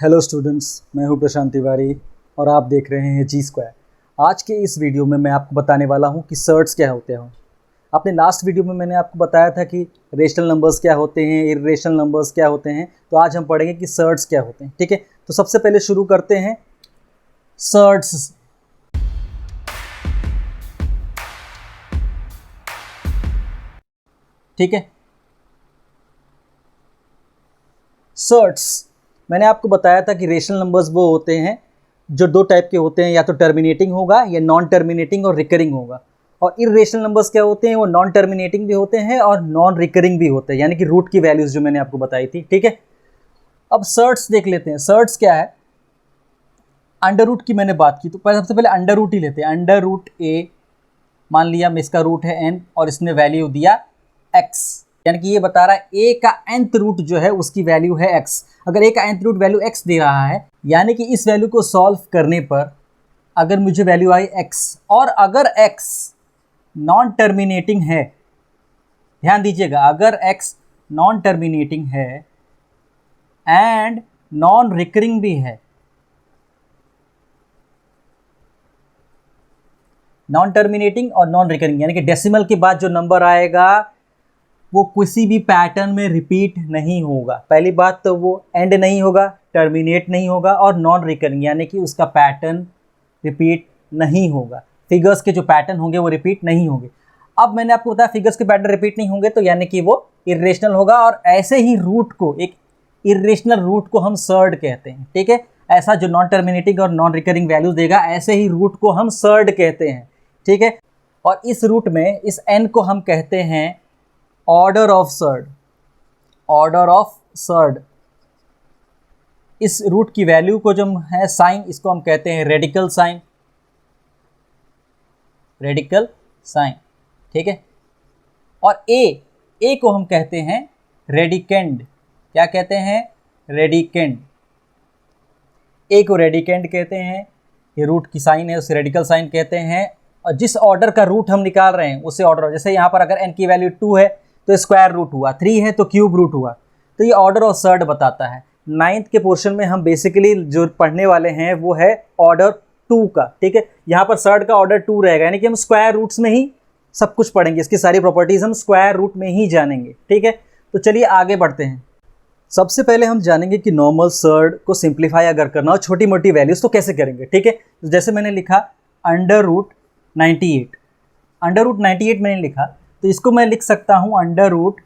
Hello students, मैं हूं प्रशांत तिवारी और आप देख रहे हैं जी स्क्वायर। आज के इस वीडियो में मैं आपको बताने वाला हूं कि सर्ट्स क्या होते हैं। अपने लास्ट वीडियो में मैंने आपको बताया था कि रेशनल नंबर्स क्या होते हैं, इर्रेशनल नंबर्स क्या होते हैं। तो आज हम पढ़ेंगे कि सर्ट्स क्या होते हैं। ठीक है, तो सबसे पहले शुरू करते हैं सर्ट्स। ठीक है, सर्ट्स मैंने आपको बताया था कि रेशनल नंबर्स वो होते हैं जो दो टाइप के होते हैं, या तो टर्मिनेटिंग होगा या नॉन टर्मिनेटिंग और रिकरिंग होगा। और इर्रेशनल नंबर्स क्या होते हैं, वो नॉन टर्मिनेटिंग भी होते हैं और नॉन रिकरिंग भी होते हैं, यानी कि रूट की वैल्यूज जो मैंने आपको बताई थी। ठीक है, अब सर्ट्स देख लेते हैं। सर्ट्स क्या है, अंडर रूट की मैंने बात की, तो सबसे पहले अंडर रूट ही लेते हैं। अंडर रूट ए, मान लिया इसका रूट है n और इसने वैल्यू दिया x, यानी कि ये बता रहा है a का nth रूट जो है उसकी वैल्यू है x। अगर a का nth रूट वैल्यू x दे रहा है, यानी कि इस वैल्यू को सॉल्व करने पर अगर मुझे वैल्यू आई x, और अगर x नॉन टर्मिनेटिंग है, ध्यान दीजिएगा, अगर x नॉन टर्मिनेटिंग है एंड नॉन रिकरिंग भी है, नॉन टर्मिनेटिंग और नॉन रिकरिंग, यानी कि डेसिमल के बाद जो नंबर आएगा वो किसी भी पैटर्न में रिपीट नहीं होगा। पहली बात तो वो एंड नहीं होगा, टर्मिनेट नहीं होगा, और नॉन रिकरिंग यानी कि उसका पैटर्न रिपीट नहीं होगा। फिगर्स के जो पैटर्न होंगे वो रिपीट नहीं होंगे। अब मैंने आपको बताया फिगर्स के पैटर्न रिपीट नहीं होंगे, तो यानी कि वो इर्रेशनल होगा। और ऐसे ही रूट को, एक इर्रेशनल रूट को हम सर्ड कहते हैं। ठीक है, ऐसा जो नॉन टर्मिनेटिंग और नॉन रिकरिंग वैल्यूज देगा, ऐसे ही रूट को हम सर्ड कहते हैं। ठीक है, और इस रूट में इस n को हम कहते हैं order of surd. Order of surd, इस रूट की वैल्यू को जो है साइन, इसको हम कहते हैं रेडिकल साइन। रेडिकल साइन, ठीक है। और ए को हम कहते हैं रेडिकेंड। क्या कहते हैं? रेडिकेंड। ए को रेडिकेंड कहते हैं, ये रूट की साइन है, उसे रेडिकल साइन कहते हैं। और जिस ऑर्डर का रूट हम निकाल रहे हैं उसे ऑर्डर, जैसे यहाँ पर अगर n की वैल्यू 2 है तो स्क्वायर रूट हुआ, 3 है तो क्यूब रूट हुआ, तो ये ऑर्डर ऑफ सर्ड बताता है। 9th के पोर्शन में हम बेसिकली जो पढ़ने वाले हैं वो है ऑर्डर 2 का। ठीक है, यहाँ पर सर्ड का ऑर्डर 2 रहेगा, यानी कि हम स्क्वायर रूट्स में ही सब कुछ पढ़ेंगे, इसकी सारी प्रॉपर्टीज हम स्क्वायर रूट में ही जानेंगे। ठीक है, तो चलिए आगे बढ़ते हैं। सबसे पहले हम जानेंगे कि नॉर्मल सर्ड को सिंप्लीफाई अगर करना हो छोटी मोटी वैल्यूज तो कैसे करेंगे। ठीक है, तो जैसे मैंने लिखा अंडर रूट 98, अंडर रूट 98 मैंने लिखा, तो इसको मैं लिख सकता हूँ अंडर रूट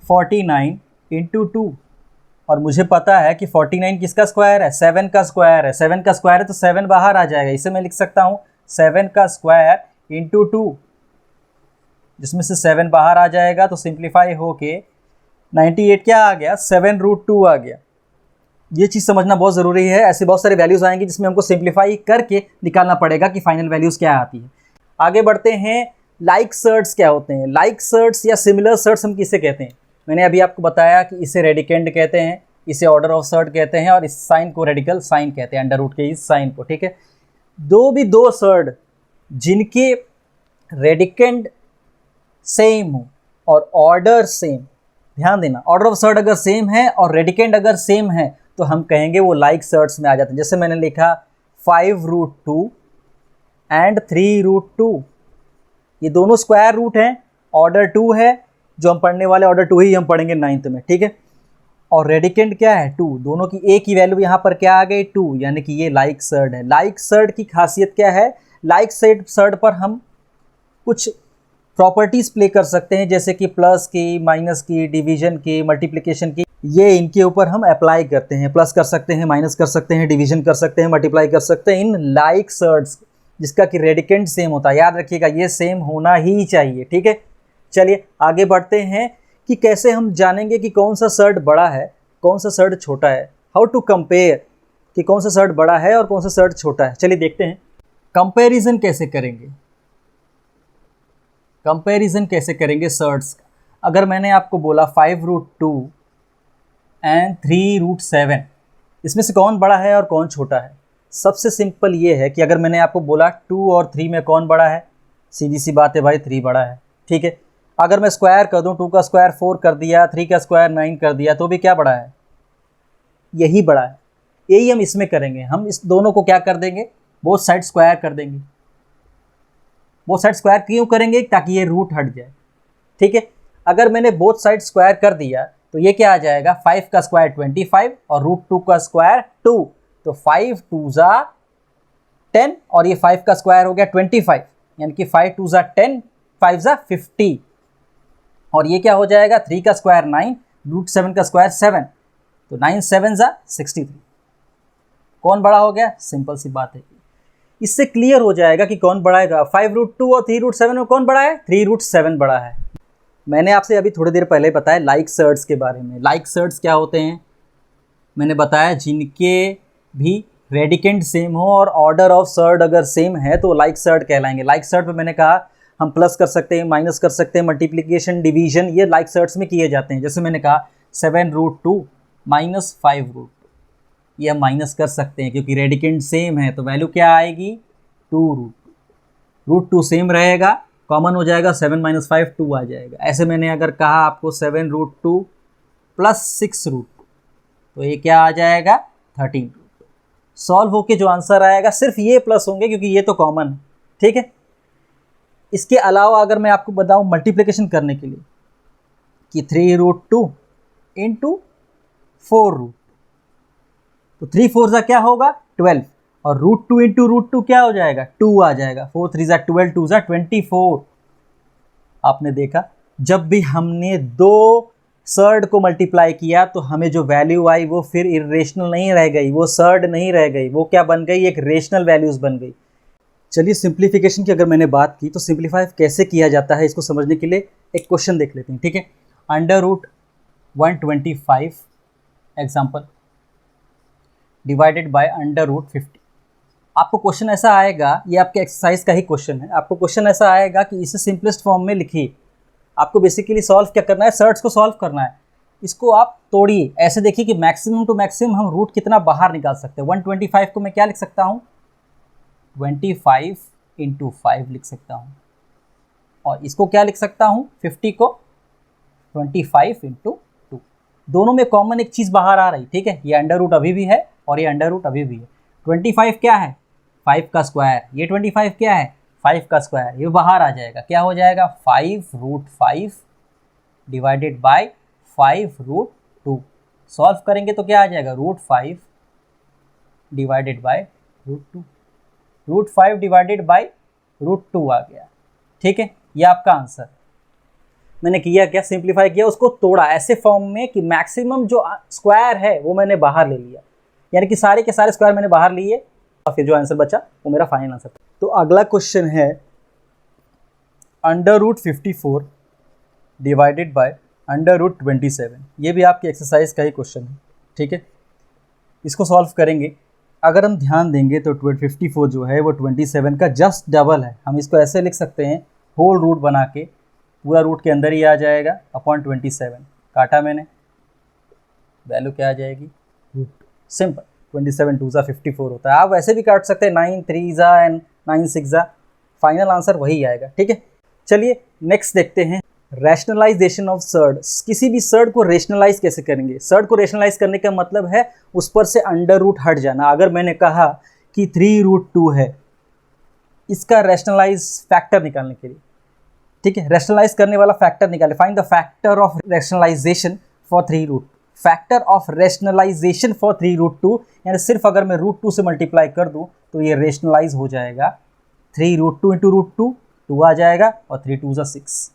49 इंटू 2। और मुझे पता है कि 49 किसका स्क्वायर है? 7 का स्क्वायर है। 7 का स्क्वायर है तो 7 बाहर आ जाएगा, इसे मैं लिख सकता हूँ 7 का स्क्वायर इंटू 2, जिसमें से 7 बाहर आ जाएगा, तो सिंप्लीफाई होके 98 क्या आ गया? 7 रूट 2 आ गया। ये चीज़ समझना बहुत ज़रूरी है। ऐसे बहुत सारे वैल्यूज़ आएंगे जिसमें हमको सिंप्लीफाई करके निकालना पड़ेगा कि फाइनल वैल्यूज़ क्या आती है। आगे बढ़ते हैं, लाइक सर्ट्स क्या होते हैं? लाइक सर्ट्स या सिमिलर सर्ट्स हम किसे कहते हैं? मैंने अभी आपको बताया कि इसे रेडिकेंड कहते हैं, इसे ऑर्डर ऑफ सर्ट कहते हैं, और इस साइन को रेडिकल साइन कहते हैं, अंडर रूट के इस साइन को। ठीक है, दो सर्ड जिनके रेडिकेंड सेम हो और ऑर्डर सेम, ध्यान देना, ऑर्डर ऑफ सर्ट अगर सेम है और रेडिकेंड अगर सेम है तो हम कहेंगे वो लाइक सर्ट्स में आ जाते हैं। जैसे मैंने लिखा 5 रूट 2 एंड 3 रूट 2, ये दोनों स्क्वायर रूट हैं, ऑर्डर 2 है, जो हम पढ़ने वाले ऑर्डर 2 ही हम पढ़ेंगे 9th में। ठीक है, और रेडिकेंड क्या है? 2। दोनों की ए की वैल्यू यहाँ पर क्या आ गई? 2, यानी कि ये लाइक सर्ट है। लाइक सर्ट की खासियत क्या है? लाइक सर्ट पर हम कुछ प्रॉपर्टीज़ प्ले कर सकते हैं, जैसे कि प्लस की, माइनस की, डिवीजन की, मल्टीप्लिकेशन की, ये इनके ऊपर हम अप्लाई करते हैं। प्लस कर सकते हैं, माइनस कर सकते हैं, डिवीजन कर सकते हैं, मल्टीप्लाई कर सकते हैं इन लाइक सर्ट्स, जिसका कि रेडिकेंड सेम होता है। याद रखिएगा, ये सेम होना ही चाहिए। ठीक है, चलिए आगे बढ़ते हैं कि कैसे हम जानेंगे कि कौन सा सर्ट बड़ा है, कौन सा सर्ट छोटा है। हाउ टू कंपेयर कि कौन सा सर्ट बड़ा है और कौन सा सर्ट छोटा है। चलिए देखते हैं कंपैरिजन कैसे करेंगे। कंपैरिजन कैसे करेंगे सर्ट्स का? अगर मैंने आपको बोला 5 रूट 2 एंड 3 रूट 7, इसमें से कौन बड़ा है और कौन छोटा है? सबसे सिंपल ये है कि अगर मैंने आपको बोला 2 और 3 में कौन बड़ा है, सीधी सी बात है भाई, 3 बड़ा है। ठीक है, अगर मैं स्क्वायर कर दूं, 2 का स्क्वायर 4 कर दिया, 3 का स्क्वायर 9 कर दिया, तो भी क्या बड़ा है? यही बड़ा है। यही हम इसमें करेंगे। हम इस दोनों को क्या कर देंगे, बोथ साइड स्क्वायर कर देंगे। बोथ साइड स्क्वायर क्यों करेंगे, ताकि ये रूट हट जाए। ठीक है, अगर मैंने बोथ साइड स्क्वायर कर दिया तो ये क्या आ जाएगा, 5 का स्क्वायर 25 और √2 का स्क्वायर 2, तो 5 2 ज़ा 10 और ये 5 का स्क्वायर हो गया 25, यानी कि 5 2 ज़ा 10, 5 ज़ा 50, और ये क्या हो जाएगा, 3 का स्क्वायर 9, √7 का स्क्वायर 7, तो 9 7 ज़ा 63। कौन बड़ा हो गया, सिंपल सी बात है। इससे क्लियर हो जाएगा कि कौन बड़ा है। 5√2 और 3√7 में कौन बड़ा है, 3√7 बड़ा है। मैंने आपसे अभी थोड़ी देर पहले बताया लाइक सर्ड्स के बारे में। लाइक सर्ड्स क्या होते हैं, मैंने बताया जिनके भी रेडिकेंड सेम हो और ऑर्डर ऑफ सर्ड अगर सेम है तो लाइक सर्ड कहलाएंगे। लाइक सर्ड पे मैंने कहा हम प्लस कर सकते हैं, माइनस कर सकते हैं, मल्टीप्लिकेशन डिवीजन, ये लाइक सर्ड्स में किए जाते हैं। जैसे मैंने कहा 7√2 माइनस 5√2, ये हम माइनस कर सकते हैं क्योंकि रेडिकेंड सेम है, तो वैल्यू क्या आएगी, 2√2। √2 सेम रहेगा, कॉमन हो जाएगा, 7 - 5 2 आ जाएगा। ऐसे मैंने अगर कहा आपको 7√2 प्लस 6√2, तो ये क्या आ जाएगा, 13√2। सॉल्व होके जो आंसर आएगा सिर्फ ये प्लस होंगे क्योंकि ये तो कॉमन है। ठीक है, इसके अलावा अगर मैं आपको बताऊं मल्टीप्लिकेशन करने के लिए कि 3√2 इंटू 4√2, तो 3 4 ज़ा क्या होगा 12, और √2 इंटू √2 क्या हो जाएगा, 2 आ जाएगा। 4 3 ज़ा 12, 2 ज़ा 24। आपने देखा, जब भी हमने दो सर्ड को मल्टीप्लाई किया तो हमें जो वैल्यू आई वो फिर इरेशनल नहीं रह गई, वो सर्ड नहीं रह गई, वो क्या बन गई, एक रेशनल वैल्यूज बन गई। चलिए सिंप्लीफिकेशन की अगर मैंने बात की तो सिंप्लीफाई कैसे किया जाता है इसको समझने के लिए एक क्वेश्चन देख लेते हैं। ठीक है, √125 एग्जाम्पल डिवाइडेड बाय √50। आपको क्वेश्चन ऐसा आएगा, ये आपके एक्सरसाइज का ही क्वेश्चन है, आपको क्वेश्चन ऐसा आएगा कि इसे सिंपलेस्ट फॉर्म में लिखिए। आपको बेसिकली सॉल्व क्या करना है, सर्ड्स को सॉल्व करना है। इसको आप तोड़िए, ऐसे देखिए कि मैक्सिमम टू मैक्सिमम हम रूट कितना बाहर निकाल सकते हैं। 125 को मैं क्या लिख सकता हूँ, 25 × 5 लिख सकता हूँ, और इसको क्या लिख सकता हूँ, 50 को 25 × 2। दोनों में कॉमन एक चीज़ बाहर आ रही। ठीक है, ये अंडर रूट अभी भी है और ये अंडर रूट अभी भी है। 25 क्या है, 5 का स्क्वायर, ये 25 क्या है, 5 का स्क्वायर, ये बाहर आ जाएगा। क्या हो जाएगा, 5√5 डिवाइडेड बाय 5√2। सॉल्व करेंगे तो क्या आ जाएगा, √5 डिवाइडेड बाय √2। √5 डिवाइडेड बाय √2 आ गया। ठीक है, ये आपका आंसर। मैंने किया क्या, सिंप्लीफाई किया, उसको तोड़ा ऐसे फॉर्म में कि मैक्सिमम जो स्क्वायर है वो मैंने बाहर ले लिया, यानी कि सारे के सारे स्क्वायर मैंने बाहर लिए और फिर जो आंसर बचा वो मेरा फाइनल आंसर। तो अगला क्वेश्चन है √54 डिवाइडेड बाय √27। ये भी आपकी एक्सरसाइज का ही क्वेश्चन है। ठीक है, इसको सॉल्व करेंगे। अगर हम ध्यान देंगे तो 54 जो है वो 27 का जस्ट डबल है। हम इसको ऐसे लिख सकते हैं, होल रूट बना के, पूरा रूट के अंदर ही आ जाएगा अपॉन 27। काटा मैंने, वैल्यू क्या आ जाएगी, रूट। सिंपल, 27 2 ज़ा 54 होता है। आप वैसे भी काट सकते हैं, 9 3 ज़ा एंड 9 6 ज़ा, फाइनल आंसर वही आएगा। ठीक है, चलिए नेक्स्ट देखते हैं, रैशनलाइजेशन ऑफ सर्ड। किसी भी सर्ड को रेशनलाइज कैसे करेंगे। सर्ड को रेशनलाइज करने का मतलब है उस पर से अंडर रूट हट जाना। अगर मैंने कहा कि 3√2 है, इसका रैशनलाइज फैक्टर निकालने के लिए, ठीक है, रैशनलाइज करने वाला फैक्टर निकाले। Find the factor of rationalisation for 3√2। Factor of rationalisation for 3√2, यानी सिर्फ अगर मैं √2 से मल्टीप्लाई कर दूं तो ये रेशनलाइज हो जाएगा। 3√2 × √2, 2 आ जाएगा, और 3 2 ज़ा 6।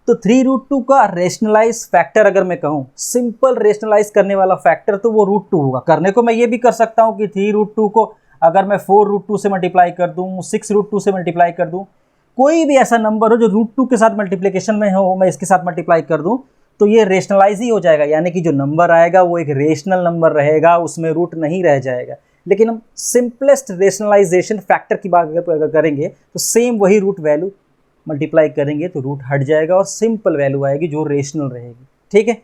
तो 3√2 का रेशनलाइज फैक्टर अगर मैं कहूँ, सिंपल रेशनलाइज करने वाला फैक्टर, तो वो √2 होगा। करने को मैं ये भी कर सकता हूँ कि 3√2 को अगर मैं 4√2 से मल्टीप्लाई कर दूँ, 6√2 से मल्टीप्लाई कर दूँ, कोई भी ऐसा नंबर हो जो √2 के साथ मल्टीप्लिकेशन में हो, मैं इसके साथ मल्टीप्लाई कर दूँ तो ये रेशनलाइज ही हो जाएगा। यानी कि जो नंबर आएगा वो एक रेशनल नंबर रहेगा, उसमें रूट नहीं रह जाएगा। लेकिन हम सिंपलेस्ट रेशनलाइजेशन फैक्टर की बात अगर करेंगे तो सेम वही रूट वैल्यू मल्टीप्लाई करेंगे तो रूट हट जाएगा और सिंपल वैल्यू आएगी जो रेशनल रहेगी। ठीक है,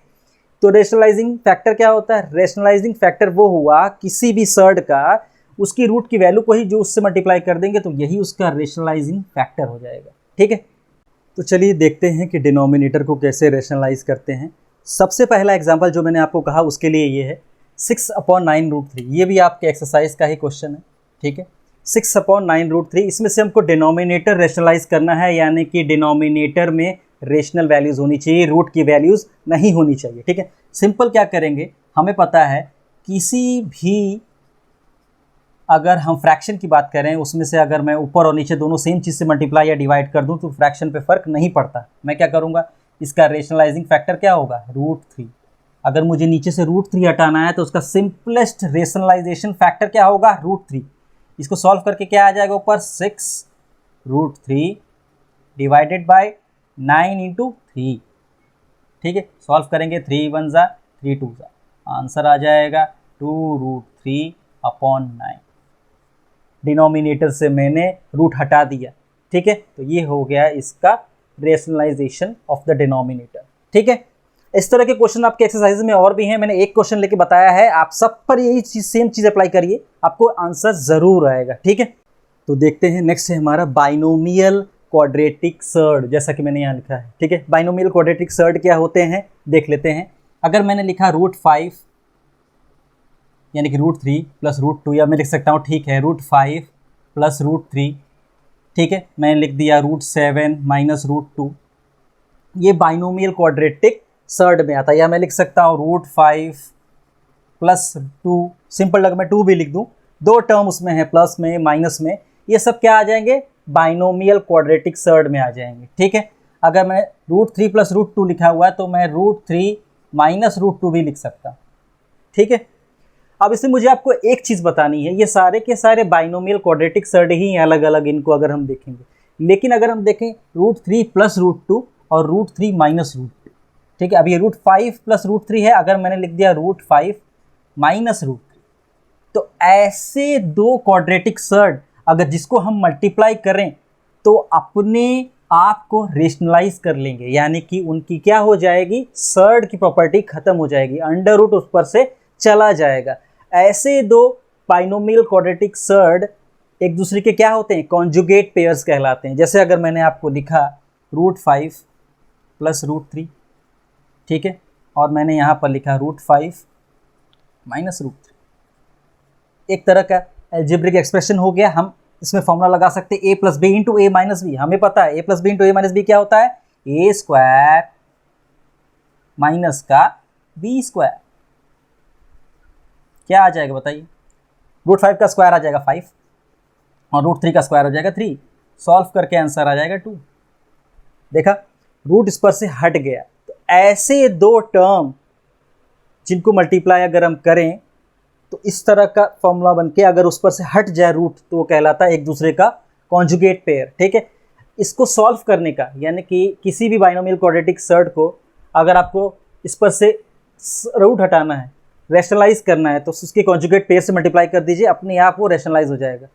तो रेशनलाइजिंग फैक्टर क्या होता है, रेशनलाइजिंग फैक्टर वो हुआ किसी भी सर्ड का, उसकी रूट की वैल्यू को ही जो उससे मल्टीप्लाई कर देंगे तो यही उसका रेशनलाइजिंग फैक्टर हो जाएगा। ठीक है, तो चलिए देखते हैं कि डिनोमिनेटर को कैसे रेशनलाइज करते हैं। सबसे पहला एग्जांपल जो मैंने आपको कहा उसके लिए ये है 6/9√3, ये भी आपके एक्सरसाइज का ही क्वेश्चन है, ठीक है। 6/9√3, इसमें से हमको डिनोमिनेटर रेशनलाइज करना है, यानी कि डिनोमिनेटर में रेशनल वैल्यूज़ होनी चाहिए, रूट की वैल्यूज़ नहीं होनी चाहिए, ठीक है। सिंपल क्या करेंगे, हमें पता है किसी भी अगर हम फ्रैक्शन की बात करें, उसमें से अगर मैं ऊपर और नीचे दोनों सेम चीज़ से मल्टीप्लाई या डिवाइड कर दूं तो फ्रैक्शन पे फ़र्क नहीं पड़ता। मैं क्या करूंगा, इसका रेशनलाइजिंग फैक्टर क्या होगा, √3। अगर मुझे नीचे से √3 हटाना है तो उसका सिंपलेस्ट रेशनलाइजेशन फैक्टर क्या होगा, √3। इसको सॉल्व करके क्या आ जाएगा ऊपर, 6√3 डिवाइडेड बाय 9 × 3, ठीक है। सॉल्व करेंगे, 3 1 ज़ा 3 2 ज़ा, आंसर आ जाएगा 2√3/9। डिनोमिनेटर से मैंने रूट हटा दिया, ठीक है। तो ये हो गया इसका रेशनलाइजेशन ऑफ द डिनोमिनेटर, ठीक है। इस तरह के क्वेश्चन आपके एक्सरसाइज में और भी हैं, मैंने एक क्वेश्चन लेके बताया है, आप सब पर यही चीज सेम चीज अप्लाई करिए, आपको आंसर जरूर आएगा, ठीक है। तो देखते हैं, नेक्स्ट है हमारा बाइनोमियल क्वाड्रेटिक सर्ड, जैसा कि मैंने यहाँ लिखा है, ठीक है। बाइनोमियल क्वाड्रेटिक सर्ड क्या होते हैं देख लेते हैं। अगर मैंने लिखा √5 यानी कि √3 + √2, या मैं लिख सकता हूँ, ठीक है, √5 + √3, ठीक है। मैंने लिख दिया √7 - √2, ये बाइनोमियल क्वाड्रेटिक सर्ड में आता है। या मैं लिख सकता हूँ √5 + 2, सिंपल अगर मैं 2 भी लिख दूँ, दो टर्म उसमें है, प्लस में माइनस में, ये सब क्या आ जाएंगे, बाइनोमियल क्वाड्रेटिक सर्ड में आ जाएंगे, ठीक है। अगर मैं √3 + √2 लिखा हुआ है तो मैं √3 - √2 भी लिख सकता हूँ, ठीक है। अब इसमें मुझे आपको एक चीज़ बतानी है, ये सारे के सारे बाइनोमियल क्वाड्रेटिक सर्ड ही हैं अलग अलग, इनको अगर हम देखेंगे। लेकिन अगर हम देखें √3 + √2 और √3 - √2, ठीक है। अब ये √5 + √3 है, अगर मैंने लिख दिया √5 - √3, तो ऐसे दो क्वाड्रेटिक सर्ड अगर जिसको हम मल्टीप्लाई करें तो अपने आप को रेशनलाइज कर लेंगे, यानी कि उनकी क्या हो जाएगी, सर्ड की प्रॉपर्टी खत्म हो जाएगी, अंडर रूट उस पर से चला जाएगा। ऐसे दो बाइनोमियल क्वाड्रेटिक सर्ड एक दूसरे के क्या होते हैं, कॉन्जुगेट पेयर्स कहलाते हैं। जैसे अगर मैंने आपको लिखा √5 + √3, ठीक है, और मैंने यहाँ पर लिखा √5 - √3, एक तरह का एल्जेब्रिक एक्सप्रेशन हो गया। हम इसमें फॉर्मूला लगा सकते हैं a + b × a - b। हमें पता है a + b × a - b क्या होता है, a² माइनस का b²। क्या आ जाएगा बताइए, √5 का स्क्वायर आ जाएगा 5 और √3 का स्क्वायर हो जाएगा 3, सॉल्व करके आंसर आ जाएगा 2। देखा, रूट इस पर से हट गया। तो ऐसे दो टर्म जिनको मल्टीप्लाई अगर हम करें तो इस तरह का फॉर्मूला बन के अगर उस पर से हट जाए रूट तो वो कहलाता है एक दूसरे का कॉन्जुगेट पेयर, ठीक है। इसको सॉल्व करने का, यानी कि किसी भी बाइनोमियल क्वाड्रेटिक सर्ड को अगर आपको इस पर से रूट हटाना है, रैशनलाइज करना है, तो उसके कॉन्जुगेट पेयर से मल्टीप्लाई कर दीजिए, अपने आप वो रैशनलाइज हो जाएगा।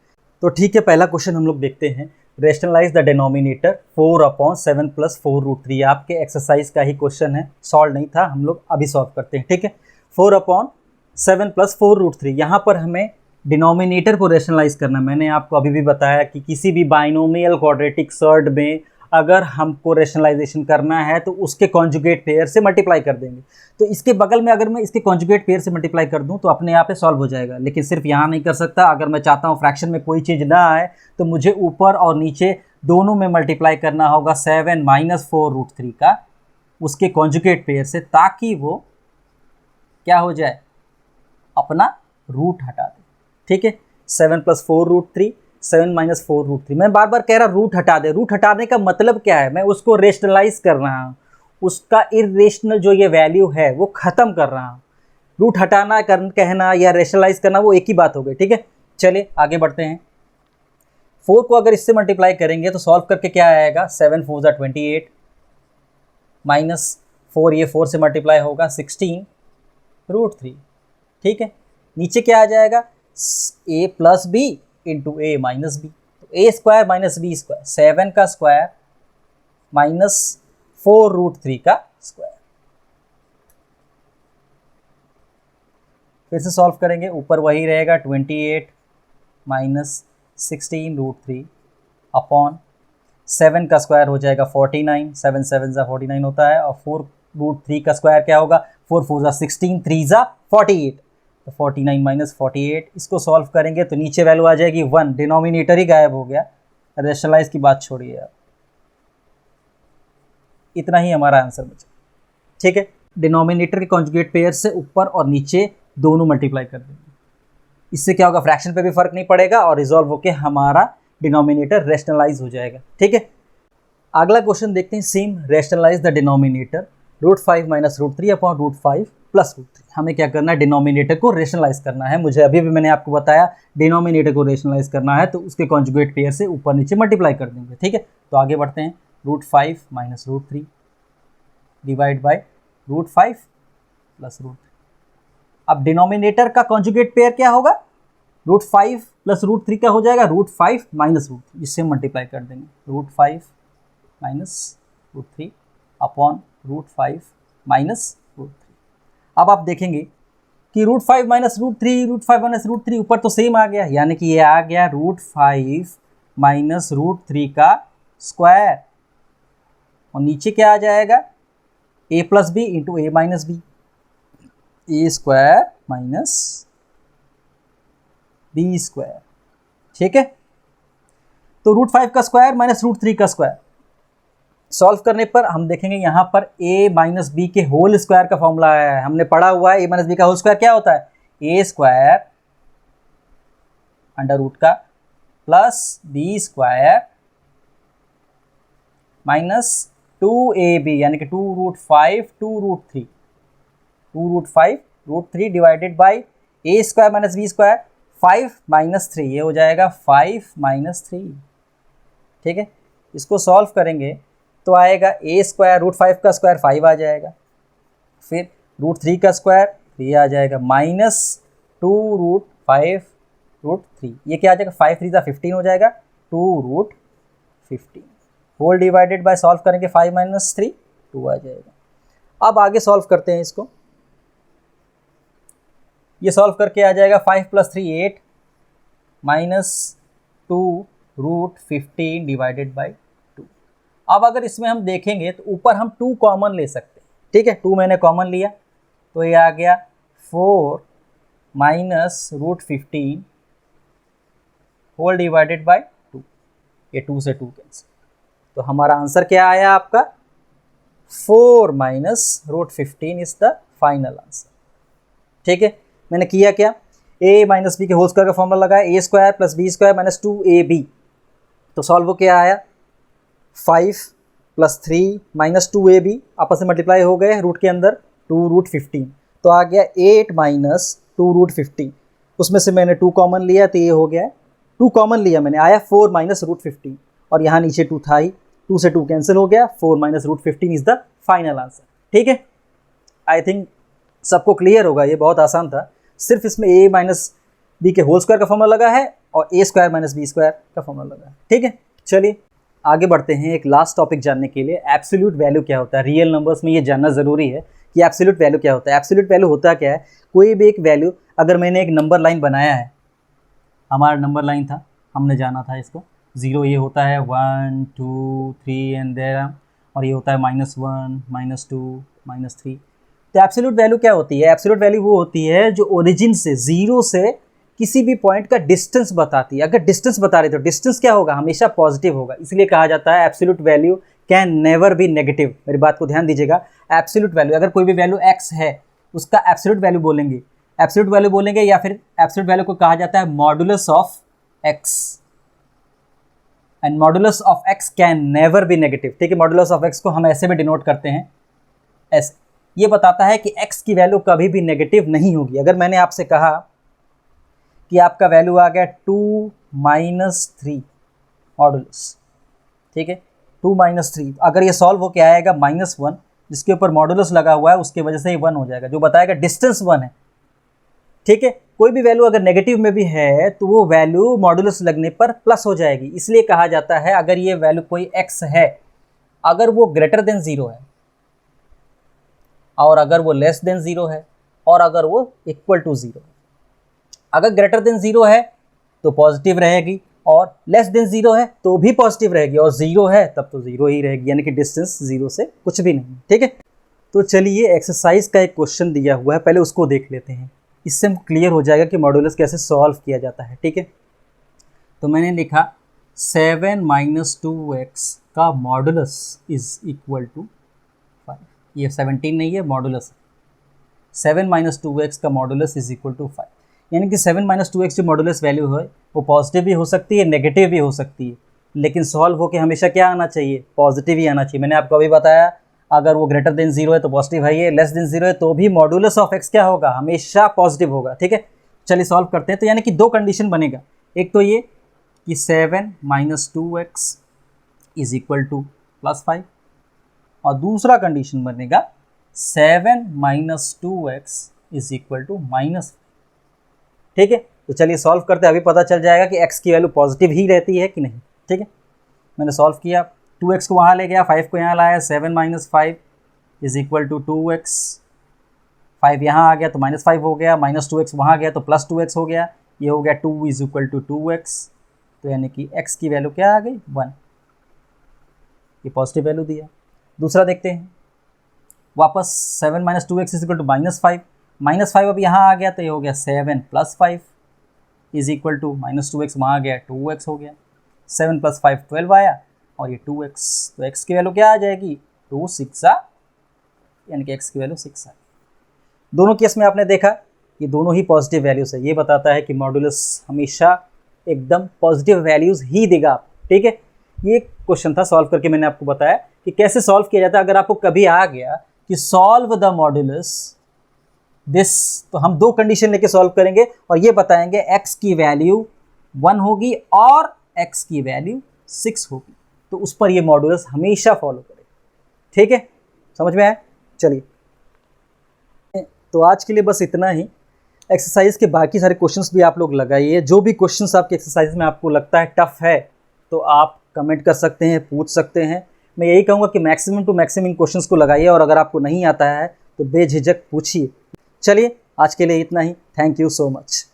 तो ठीक है, पहला क्वेश्चन हम लोग देखते हैं, रैशनलाइज द डिनोमिनेटर 4/7 + 4√3। आपके एक्सरसाइज का ही क्वेश्चन है, सॉल्व नहीं था, हम लोग अभी सॉल्व करते हैं, ठीक है। 4/7 + 4√3, यहाँ पर हमें डिनोमिनेटर को रैशनलाइज करना। मैंने आपको अभी भी बताया कि किसी भी बाइनोमियल क्वाड्रेटिक सर्ड में अगर हमको रैशनलाइजेशन करना है तो उसके कॉन्जुगेट पेयर से मल्टीप्लाई कर देंगे। तो इसके बगल में अगर मैं इसके कॉन्जुगेट पेयर से मल्टीप्लाई कर दूं तो अपने आप ही सॉल्व हो जाएगा। लेकिन सिर्फ यहाँ नहीं कर सकता, अगर मैं चाहता हूँ फ्रैक्शन में कोई चीज़ ना आए तो मुझे ऊपर और नीचे दोनों में मल्टीप्लाई करना होगा 7 - 4√3 का उसके कॉन्जुगेट पेयर से, ताकि वो क्या हो जाए, अपना रूट हटा दे, ठीक है। 7 + 4√3, 7 - 4√3। मैं बार बार कह रहा रूट हटा दे, रूट हटाने का मतलब क्या है, मैं उसको रेशनलाइज कर रहा हूँ, उसका इरेशनल जो ये वैल्यू है वो ख़त्म कर रहा हूँ। रूट हटाना कहना या रेशनलाइज करना वो एक ही बात हो गई, ठीक है। चलिए आगे बढ़ते हैं। 4 को अगर इससे मल्टीप्लाई करेंगे तो सॉल्व करके क्या आएगा, 7 4 = 28 माइनस 4, ये 4 से मल्टीप्लाई होगा 16√3, ठीक है। नीचे क्या आ जाएगा, a + b × a - b, तो a² - b², 7 का स्क्वायर माइनस 4√3 का स्क्वायर। फिर से सॉल्व करेंगे, ऊपर वही रहेगा 28 माइनस 16√3 अपॉन 7 का स्क्वायर हो जाएगा 49, 7 7 = 49 होता है, और 4√3 का स्क्वायर क्या होगा, 4 4 = 16, 3 = 48। तो 49 माइनस 48, इसको सॉल्व करेंगे तो नीचे वैल्यू आ जाएगी 1, डिनोमिनेटर ही गायब हो गया। रेशनलाइज की बात छोड़िए आप, इतना ही हमारा आंसर बचा। ठीक है, डिनोमिनेटर के कॉन्जुगेट पेयर से ऊपर और नीचे दोनों मल्टीप्लाई कर देंगे। इससे क्या होगा, फ्रैक्शन पे भी फर्क नहीं पड़ेगा और रिजॉल्व होके हमारा डिनोमिनेटर रेशनलाइज हो जाएगा। ठीक है, अगला क्वेश्चन देखते हैं। Same rationalise the denominator √5 minus √3 upon √5 plus √3। हमें क्या करना है, डिनोमिनेटर को रेशनलाइज करना है। मुझे अभी भी मैंने आपको बताया डिनोमिनेटर को रेशनलाइज करना है तो उसके कॉन्जुगेट पेयर से ऊपर नीचे मल्टीप्लाई कर देंगे। ठीक है, तो आगे बढ़ते हैं। √5 माइनस √3 डिवाइड बाई √5 प्लस √3। अब डिनोमिनेटर का कॉन्जुगेट पेयर क्या होगा, √5 प्लस √3 का हो जाएगा √5 माइनस √3, इससे मल्टीप्लाई कर देंगे। √5 माइनस √3 अपॉन √5 माइनस √3। अब आप देखेंगे कि √5 माइनस √3 ऊपर तो सेम आ गया, यानी कि ये आ गया √5 माइनस √3 का स्क्वायर, और नीचे क्या आ जाएगा, a plus b into a minus b, a square minus b square. ठीक है, तो √5 का स्क्वायर माइनस √3 का स्क्वायर सॉल्व करने पर हम देखेंगे यहाँ पर a माइनस बी के होल स्क्वायर का फॉर्मूला है। हमने पढ़ा हुआ है a माइनस बी का होल स्क्वायर क्या होता है, a स्क्वायर अंडर रूट का plus b square minus 2ab, यानी कि 2√5 2√3 2√5 √3 divided by a square minus b square 5 minus 3, ये हो जाएगा 5 माइनस 3। ठीक है, इसको सॉल्व करेंगे तो आएगा a स्क्वायर √5 का स्क्वायर 5 आ जाएगा, फिर √3 का स्क्वायर 3 आ जाएगा, माइनस 2√5 √3, ये क्या आ जाएगा 5 3 15 हो जाएगा 2√15 होल डिवाइडेड बाय सॉल्व करेंगे 5 माइनस 3 2 आ जाएगा। अब आगे सॉल्व करते हैं इसको, ये सॉल्व करके आ जाएगा 5 प्लस 3 8 माइनस 2√15 डिवाइडेड बाई 2। अब अगर इसमें हम देखेंगे तो ऊपर हम 2 कॉमन ले सकते हैं। ठीक है, 2 मैंने कॉमन लिया तो ये आ गया 4 माइनस √15 होल डिवाइडेड बाई 2, ये 2 से 2 कैंसिल, तो हमारा आंसर क्या आया आपका 4 minus √15 is the final answer. ठीक है, मैंने किया क्या, a माइनस बी के होल स्क्वायर का फॉर्मूला लगाया, a square plus b square minus 2ab, तो सॉल्व हो क्या आया 5 प्लस 3 माइनस 2ab, आपस में मल्टीप्लाई हो गए रूट के अंदर 2√15, तो आ गया 8 माइनस 2√15, उसमें से मैंने 2 कॉमन लिया तो ये हो गया 2 कॉमन लिया मैंने, आया 4 माइनस √15, और यहाँ नीचे 2 था ही, 2 से 2 कैंसिल हो गया, 4 minus √15 is the final answer. ठीक है, आई थिंक सबको क्लियर होगा, ये बहुत आसान था, सिर्फ इसमें a माइनस बी के होल स्क्वायर का फॉर्मूला लगा है और a square minus b square का फॉर्मूला लगा है। ठीक है, चलिए आगे बढ़ते हैं एक लास्ट टॉपिक जानने के लिए, एब्सोल्यूट वैल्यू क्या होता है। रियल नंबर्स में ये जानना ज़रूरी है कि एब्सोल्यूट वैल्यू क्या होता है। एब्सोल्यूट वैल्यू होता क्या है, कोई भी एक वैल्यू, अगर मैंने एक नंबर लाइन बनाया है, हमारा नंबर लाइन था, हमने जाना था इसको 0, ये होता है 1 2 3 एंड देयर, और ये होता है -1 -2 -3। तो एब्सोल्यूट वैल्यू क्या होती है, एब्सोल्यूट वैल्यू वो होती है जो ओरिजिन से 0 से किसी भी पॉइंट का डिस्टेंस बताती है। अगर डिस्टेंस बता रही तो डिस्टेंस क्या होगा, हमेशा पॉजिटिव होगा, इसलिए कहा जाता है absolute value can never be negative. मेरी बात को ध्यान दीजिएगा, एब्सोल्यूट वैल्यू, अगर कोई भी वैल्यू x है उसका एब्सोल्यूट वैल्यू बोलेंगे, एब्सोल्यूट वैल्यू बोलेंगे, या फिर एब्सोल्यूट वैल्यू को कहा जाता है modulus of x, and modulus of x can never be negative. ठीक है, मॉडुलस ऑफ x को हम ऐसे भी डिनोट करते हैं ऐसे, ये बताता है कि x की वैल्यू कभी भी नेगेटिव नहीं होगी। अगर मैंने आपसे कहा कि आपका वैल्यू आ गया 2 - 3 मॉडुलस, ठीक है 2 - 3, अगर ये सॉल्व होके आएगा -1, जिसके ऊपर मॉडुलस लगा हुआ है उसकी वजह से ये 1 हो जाएगा, जो बताएगा डिस्टेंस 1 है। ठीक है, कोई भी वैल्यू अगर नेगेटिव में भी है तो वो वैल्यू मॉडुलस लगने पर प्लस हो जाएगी, इसलिए कहा जाता है अगर ये वैल्यू कोई x है, अगर वो ग्रेटर देन 0 है, और अगर वो लेस देन 0 है, और अगर वो इक्वल टू 0 है। अगर ग्रेटर देन 0 है तो पॉजिटिव रहेगी, और लेस देन 0 है तो भी पॉजिटिव रहेगी, और 0 है तब तो 0 ही रहेगी, यानी कि डिस्टेंस 0 से कुछ भी नहीं। ठीक है, तो चलिए एक्सरसाइज का एक क्वेश्चन दिया हुआ है, पहले उसको देख लेते हैं। इससे हमको क्लियर हो जाएगा कि मॉडुलस कैसे सॉल्व किया जाता है। ठीक है, तो मैंने लिखा 7 माइनस 2x का मॉडुलस इज इक्वल टू 5। ये 17 नहीं है, मॉडुलस 7 माइनस 2x का मॉडुलस इज इक्वल टू 5, यानी कि 7 माइनस 2x जो मॉडुलस वैल्यू है वो पॉजिटिव भी हो सकती है, नेगेटिव भी हो सकती है, लेकिन सॉल्व होके हमेशा क्या आना चाहिए, पॉजिटिव ही आना चाहिए। मैंने आपको अभी बताया अगर वो ग्रेटर देन 0 है तो पॉजिटिव है, ये लेस देन 0 है तो भी मॉडुलस ऑफ x क्या होगा, हमेशा पॉजिटिव होगा। ठीक है, चलिए सॉल्व करते हैं। तो यानी कि दो कंडीशन बनेगा, एक तो ये कि 7 minus 2x is equal to plus 5, और दूसरा कंडीशन बनेगा 7 minus 2x is equal to minus. ठीक है, तो चलिए सॉल्व करते हैं, अभी पता चल जाएगा कि x की वैल्यू पॉजिटिव ही रहती है कि नहीं। ठीक है, मैंने सॉल्व किया, 2x को वहाँ ले गया, 5 को यहाँ लाया, 7 minus 5 is equal to 2x, 5 यहाँ आ गया तो माइनस 5 हो गया, माइनस 2x वहाँ गया तो प्लस 2x हो गया, ये हो गया 2 इज इक्वल टू 2x, तो यानी कि x की वैल्यू क्या आ गई 1, ये पॉजिटिव वैल्यू दिया। दूसरा देखते हैं, वापस 7 minus 2x is equal to minus 5 अब यहाँ आ गया तो ये हो गया 7 plus 5 is equal to minus 2x वहाँ आ गया 2x हो गया, 7 प्लस 5 12 आया और ये 2x, तो x की वैल्यू क्या आ जाएगी 2 6, यानी कि x की वैल्यू 6 है। दोनों केस में आपने देखा ये दोनों ही पॉजिटिव वैल्यूज है, ये बताता है कि मॉडुलस हमेशा एकदम पॉजिटिव वैल्यूज ही देगा। ठीक है, ये क्वेश्चन था, सॉल्व करके मैंने आपको बताया कि कैसे सॉल्व किया जाता है। अगर आपको कभी आ गया कि सॉल्व द मॉडुलस दिस, तो हम दो कंडीशन लेके सॉल्व करेंगे और ये बताएंगे x की वैल्यू 1 होगी और x की वैल्यू 6 होगी, तो उस पर ये मॉडुलस हमेशा फॉलो करेगा। ठीक है, समझ में आया? चलिए, तो आज के लिए बस इतना ही। एक्सरसाइज के बाकी सारे क्वेश्चंस भी आप लोग लगाइए, जो भी क्वेश्चंस आपके एक्सरसाइज में आपको लगता है टफ है तो आप कमेंट कर सकते हैं, पूछ सकते हैं। मैं यही कहूँगा कि मैक्सिमम टू मैक्सिमम क्वेश्चंस को लगाइए, और अगर आपको नहीं आता है तो बेझिझक पूछिए। चलिए, आज के लिए इतना ही। Thank you so much.